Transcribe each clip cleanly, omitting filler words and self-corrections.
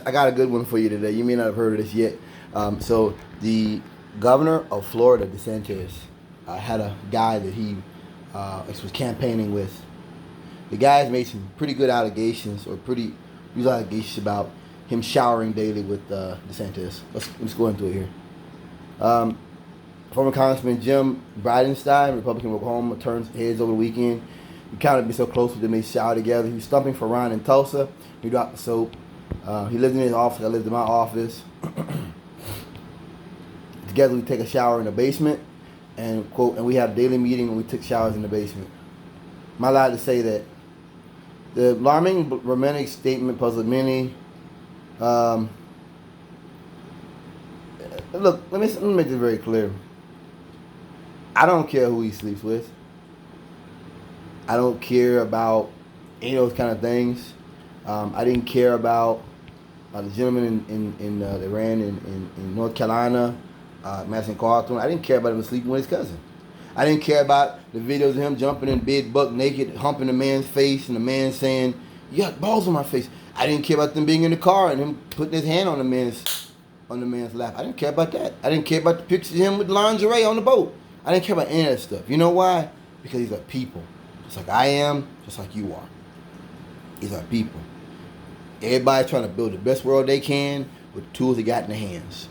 I got a good one for you today. You may not have heard of this yet. So the governor of Florida, DeSantis, had a guy that he was campaigning with. The guy's made some pretty good allegations, or pretty huge allegations about him showering daily with DeSantis. Let's go into it here. Former Congressman Jim Bridenstine, Republican of Oklahoma, turns heads over the weekend. He kind of be so close with them, they shower together. He was stumping for Ron in Tulsa. He dropped the soap. He lived in his office. I lived in my office. Together we take a shower in the basement, and quote, and we had a daily meeting and we took showers in the basement. Am I allowed to say that? The alarming romantic statement puzzled many. Look, let me make this very clear. I don't care who he sleeps with. I don't care about any of those kind of things. I didn't care about the gentleman that ran in North Carolina, Madison Carlton. I didn't care about him sleeping with his cousin. I didn't care about the videos of him jumping in bed buck naked, humping the man's face, and the man saying, "You got balls on my face." I didn't care about them being in the car and him putting his hand on the man's lap. I didn't care about that. I didn't care about the pictures of him with lingerie on the boat. I didn't care about any of that stuff. You know why? Because these are people, just like I am, just like you are. These are people. Everybody's trying to build the best world they can with the tools they got in their hands.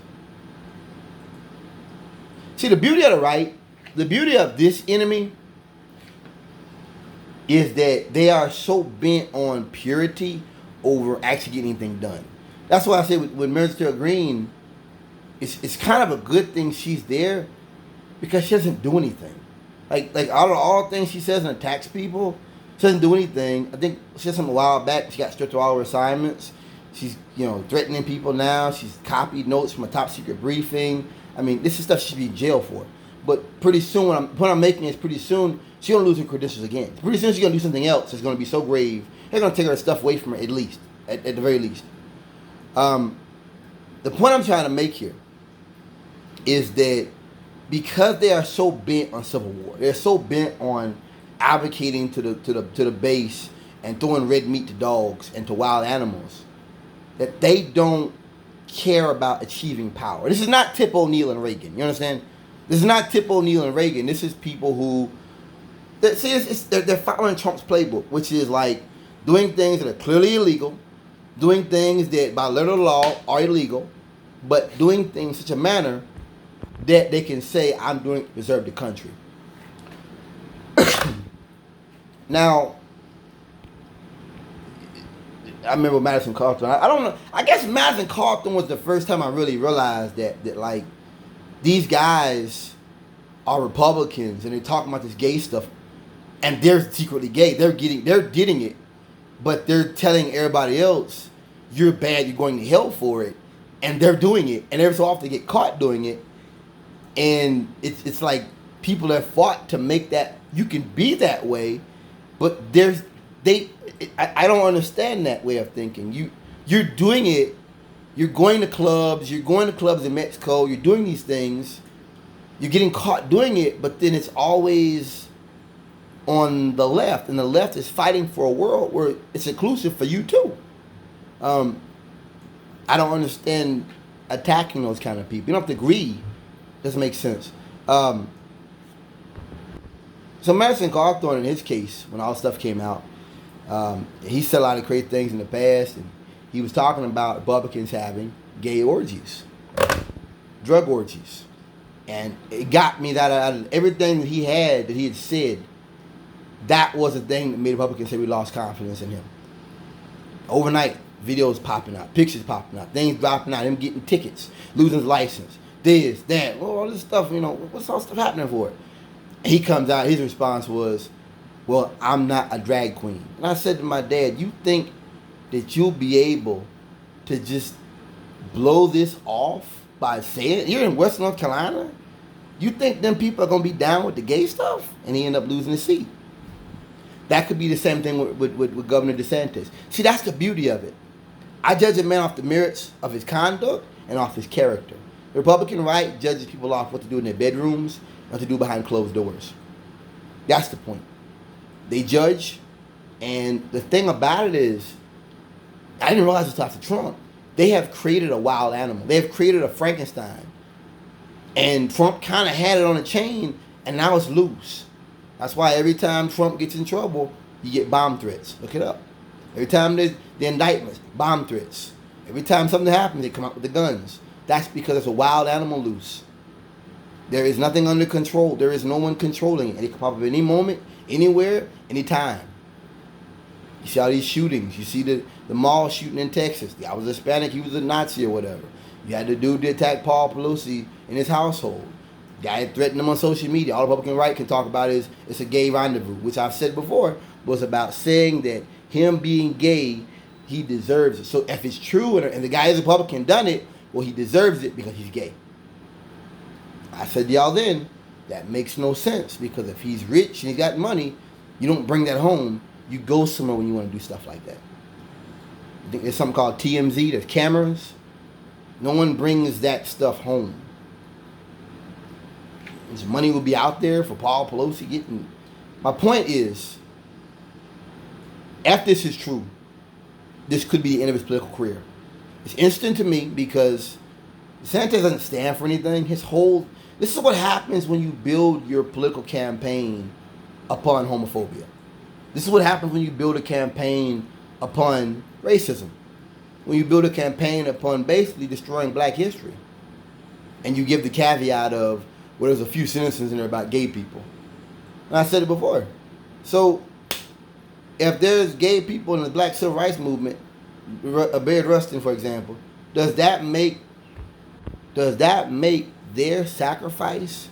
See, the beauty of the right, the beauty of this enemy is that they are so bent on purity over actually getting anything done. That's why I say with Minister Green, it's kind of a good thing she's there because she doesn't do anything. Like out of all things she says and attacks people, she doesn't do anything. I think she said something a while back. She got stripped of all her assignments. She's threatening people now. She's copied notes from a top secret briefing. I mean, this is stuff she should be in jail for. But pretty soon, what I'm making is pretty soon she's gonna lose her credentials again. Pretty soon she's gonna do something else that's gonna be so grave. They're gonna take her stuff away from her at least, at the very least. The point I'm trying to make here is that because they are so bent on civil war, they're so bent on advocating to the base and throwing red meat to dogs and to wild animals, that they don't care about achieving power. This is not Tip O'Neill and Reagan. You understand? This is not Tip O'Neill and Reagan. This is people who they're following Trump's playbook, which is like doing things that are clearly illegal, doing things that by letter of law are illegal, but doing things in such a manner that they can say, "I'm doing it to preserve the country." Now, I remember Madison Carlton. I don't know. I guess Madison Carlton was the first time I really realized that like these guys are Republicans and they're talking about this gay stuff, and they're secretly gay. They're getting it, but they're telling everybody else, "You're bad. You're going to hell for it," and they're doing it, and every so often they get caught doing it, and it's like people that fought to make that you can be that way, but I don't understand that way of thinking. You're doing it. You're going to clubs. You're going to clubs in Mexico. You're doing these things. You're getting caught doing it, but then it's always on the left, and the left is fighting for a world where it's inclusive for you too. I don't understand attacking those kind of people. You don't have to agree. Doesn't make sense. So Madison Cawthorn, in his case, when all stuff came out, he said a lot of crazy things in the past, and he was talking about Republicans having gay orgies, drug orgies, and it got me that out of everything that he had said, that was the thing that made Republicans say we lost confidence in him. Overnight, videos popping out, pictures popping out, things dropping out, him getting tickets, losing his license, this, that, all this stuff, what's all stuff happening for it? He comes out, his response was, "Well, I'm not a drag queen." And I said to my dad, "You think that you'll be able to just blow this off by saying it? You're in West North Carolina? You think them people are going to be down with the gay stuff?" And he ended up losing his seat. That could be the same thing with Governor Desantis. See, that's the beauty of it. I judge a man off the merits of his conduct and off his character. The Republican right judges people off what to do in their bedrooms, what to do behind closed doors. That's the point. They judge, and the thing about it is, I didn't realize this after Trump. they have created a wild animal. They have created a Frankenstein. And Trump kind of had it on a chain, and now it's loose. That's why every time Trump gets in trouble, you get bomb threats. Look it up. Every time there's the indictments, bomb threats. Every time something happens, they come out with the guns. That's because it's a wild animal loose. There is nothing under control. There is no one controlling it. It can pop up any moment, anywhere, anytime. You see all these shootings. You see the mall shooting in Texas. The guy was Hispanic. He was a Nazi or whatever. You had the dude that attacked Paul Pelosi in his household. The guy threatened him on social media. All the Republican right can talk about is it's a gay rendezvous, which I've said before was about saying that him being gay, he deserves it. So if it's true and the guy is a Republican done it, well, he deserves it because he's gay. I said to y'all then, that makes no sense because if he's rich and he's got money, you don't bring that home. You go somewhere when you want to do stuff like that. I think there's something called TMZ, there's cameras. No one brings that stuff home. His money will be out there for Paul Pelosi getting. My point is, if this is true, this could be the end of his political career. It's instant to me because Desantis doesn't stand for anything. This is what happens when you build your political campaign upon homophobia. This is what happens when you build a campaign upon racism. When you build a campaign upon basically destroying black history. And you give the caveat of, well, there's a few sentences in there about gay people. And I said it before. So, if there's gay people in the black civil rights movement, Bayard Rustin, for example, does that make their sacrifice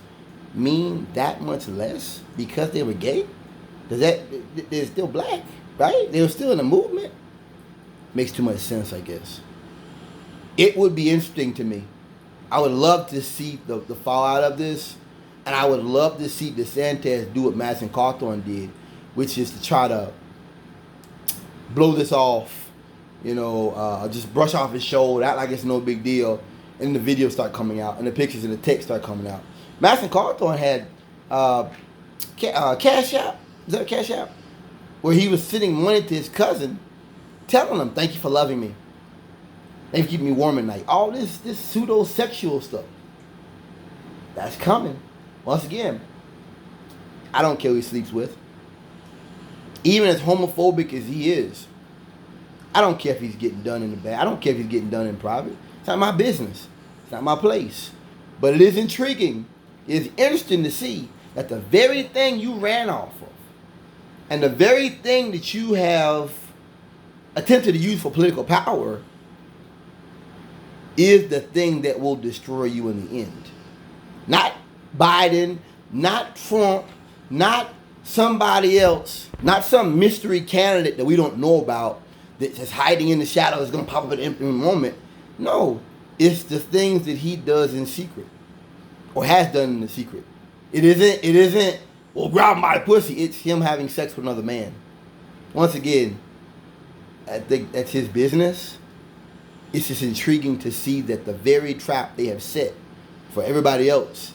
mean that much less because they were gay? They're still black, right? They were still in the movement. Makes too much sense, I guess. It would be interesting to me. I would love to see the fallout of this, and I would love to see DeSantis do what Madison Cawthorn did, which is to try to blow this off, just brush off his shoulder, act like it's no big deal, and the videos start coming out, and the pictures and the text start coming out. Madison Cawthorn had Cash App, is that Cash App? Where he was sending money to his cousin, telling him, thank you for loving me. Thank you for keeping me warm at night. All this pseudo-sexual stuff. That's coming. Once again, I don't care who he sleeps with. Even as homophobic as he is, I don't care if he's getting done in the back. I don't care if he's getting done in private. It's not my business. It's not my place. But it is intriguing. It is interesting to see that the very thing you ran off of and the very thing that you have attempted to use for political power is the thing that will destroy you in the end. Not Biden, not Trump, not somebody else, not some mystery candidate that we don't know about that's hiding in the shadows is going to pop up at any moment. No, it's the things that he does in secret or has done in the secret. It isn't, well, grab my pussy. It's him having sex with another man. Once again, I think that's his business. It's just intriguing to see that the very trap they have set for everybody else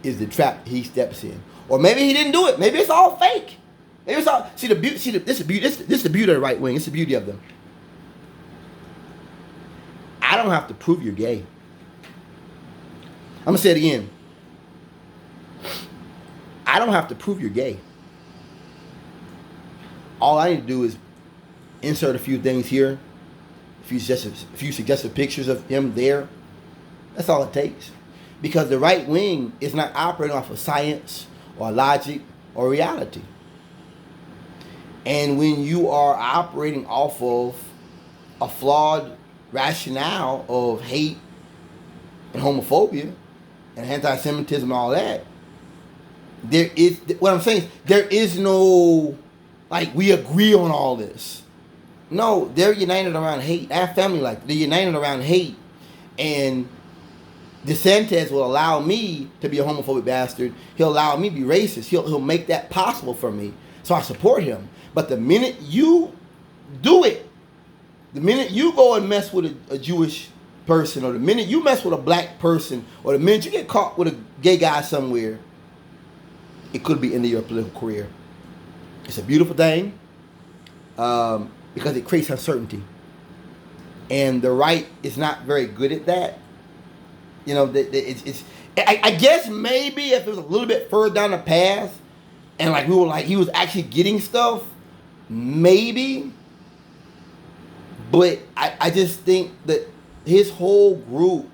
is the trap he steps in. Or maybe he didn't do it. Maybe it's all fake. Maybe it's all. See the beauty. This is the beauty of the right wing. It's the beauty of them. I don't have to prove you're gay. I'm gonna say it again. I don't have to prove you're gay. All I need to do is insert a few things here, a few suggestive pictures of him there. That's all it takes. Because the right wing is not operating off of science or logic or reality. And when you are operating off of a flawed rationale of hate and homophobia and anti-Semitism and all that, what I'm saying is there is no, we agree on all this. No, they're united around hate. Our family they're united around hate. And DeSantis will allow me to be a homophobic bastard. He'll allow me to be racist. He'll make that possible for me. So I support him. But the minute you do it, the minute you go and mess with a Jewish person, or the minute you mess with a black person, or the minute you get caught with a gay guy somewhere, it could be the end of your political career. It's a beautiful thing because it creates uncertainty. and the right is not very good at that. You know, it's I guess maybe if it was a little bit further down the path, and like we were like he was actually getting stuff, maybe. But I just think that his whole group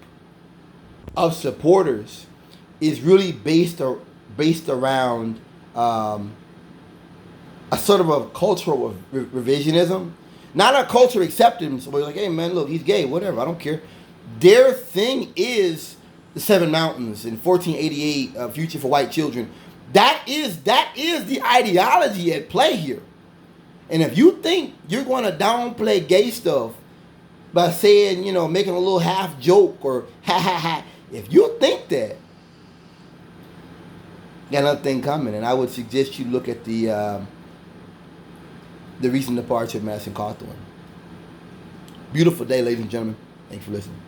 of supporters is really based around a sort of a cultural revisionism, not a cultural acceptance where like, hey man, look, he's gay, whatever, I don't care. Their thing is the Seven Mountains and 1488, Future for White Children. That is the ideology at play here. And if you think you're going to downplay gay stuff by saying, you know, making a little half joke or ha ha ha, if you think that, you got another thing coming. And I would suggest you look at the recent departure of Madison Cawthorn. Beautiful day, ladies and gentlemen. Thanks for listening.